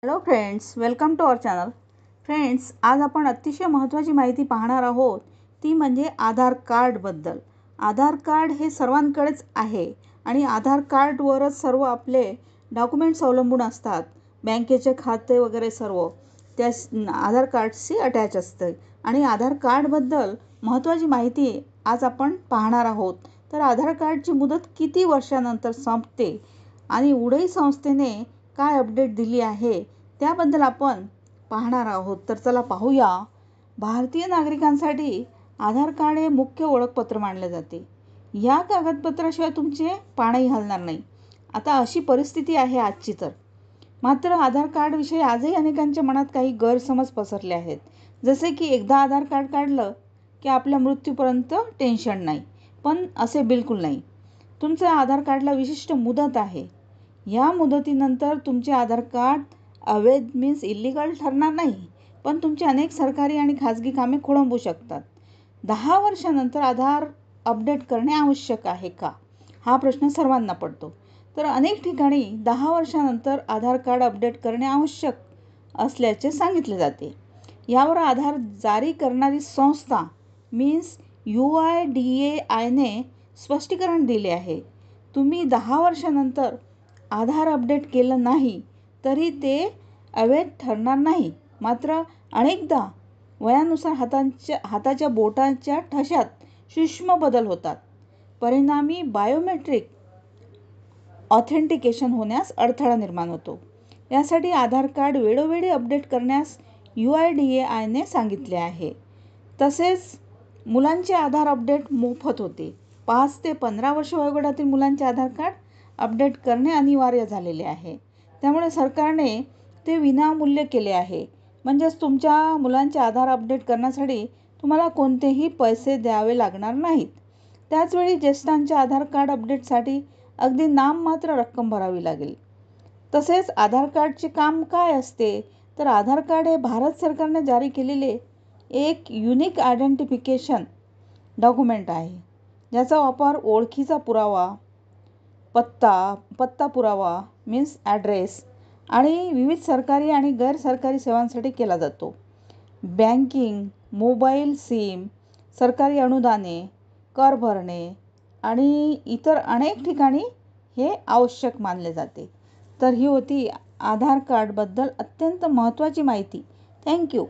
Hello friends, welcome to our channel. Friends, आज आपण अतिशय महत्त्वाची माहिती पाहणार आहोत. ती म्हणजे आधार कार्डबद्दल. आधार कार्ड हे सर्वांकडेच आहे आणि आधार कार्डवरच सर्व आपले डॉक्युमेंट्स अवलंबून असतात. बँकेचे खाते वगैरे सर्व त्या आधार कार्डशी अटॅच असते आणि आधार कार्डबद्दल महत्त्वाची माहिती आज आपण पाहणार आहोत. तर आधार कार्डची मुदत किती वर्षानंतर संपते आणि उडई संस्थेने काय अपडेट दिली आहे त्याबद्दल आपण पाहणार आहोत. तर चला पाहूया. भारतीय नागरिकांसाठी आधार कार्ड हे मुख्य ओळखपत्र मानले जाते. या कागदपत्राशिवाय तुमचे पानही हलणार नाही. आता अशी परिस्थिती आहे आजची. तर मात्र आधार कार्डविषयी आजही अनेकांच्या मनात काही गैरसमज पसरले आहेत. जसे की एकदा आधार कार्ड काढलं की आपल्या मृत्यूपर्यंत टेन्शन नाही. पण असे बिलकुल नाही. तुमच्या आधार कार्डला विशिष्ट मुदत आहे. या मुदतीनंतर तुमचे आधार कार्ड अवैध मीन्स इल्लीगल ठरणार नाही, पण तुमची अनेक सरकारी आणि खाजगी कामे खोळंबू शकतात. 10 वर्षानंतर आधार अपडेट करणे आवश्यक आहे का, हा प्रश्न सर्वांना पडतो. तर अनेक ठिकाणी 10 वर्षानंतर आधार कार्ड अपडेट करणे आवश्यक असल्याचे सांगितले जाते. यावर आधार जारी करणारी संस्था मीन्स UIDAIने स्पष्टीकरण दिले आहे. तुम्ही 10 वर्षानंतर आधार अपडेट केलं नाही तरी ते अवैध ठरणार नाही. मात्र अनेकदा वयानुसार हाताच्या बोटांच्या ठशात सूक्ष्म बदल होतात. परिणामी बायोमेट्रिक ऑथेंटिकेशन होण्यास अडथळा निर्माण होतो. यासाठी आधार कार्ड वेळोवेळी अपडेट करण्यास UIDAIने सांगितले आहे. तसेच मुलांचे आधार अपडेट मोफत होते. 5 ते 15 वर्ष वयोगटातील मुलांचे आधार कार्ड अपडेट करणे अनिवार्य झालेले आहे. त्यामुळे सरकारने ते विनामूल्य केले आहे. म्हणजेच तुमच्या मुलांचे आधार अपडेट करण्यासाठी तुम्हाला कोणतेही पैसे द्यावे लागणार नाहीत. त्याचवेळी ज्येष्ठांच्या आधार कार्ड अपडेटसाठी अगदी नाममात्र रक्कम भरावी लागेल. तसेच आधार कार्डचे काम काय असते, तर आधार कार्ड हे भारत सरकारने जारी केलेले एक युनिक आयडेंटिफिकेशन डॉक्युमेंट आहे. ज्याचा वापर ओळखीचा पुरावा, पत्ता पुरावा मीन्स ॲड्रेस आणि विविध सरकारी आणि गैरसरकारी सेवांसाठी केला जातो. बँकिंग, मोबाईल सिम, सरकारी अनुदाने, कर भरणे आणि इतर अनेक ठिकाणी हे आवश्यक मानले जाते. तर ही होती आधार कार्डबद्दल अत्यंत महत्त्वाची माहिती. थँक्यू.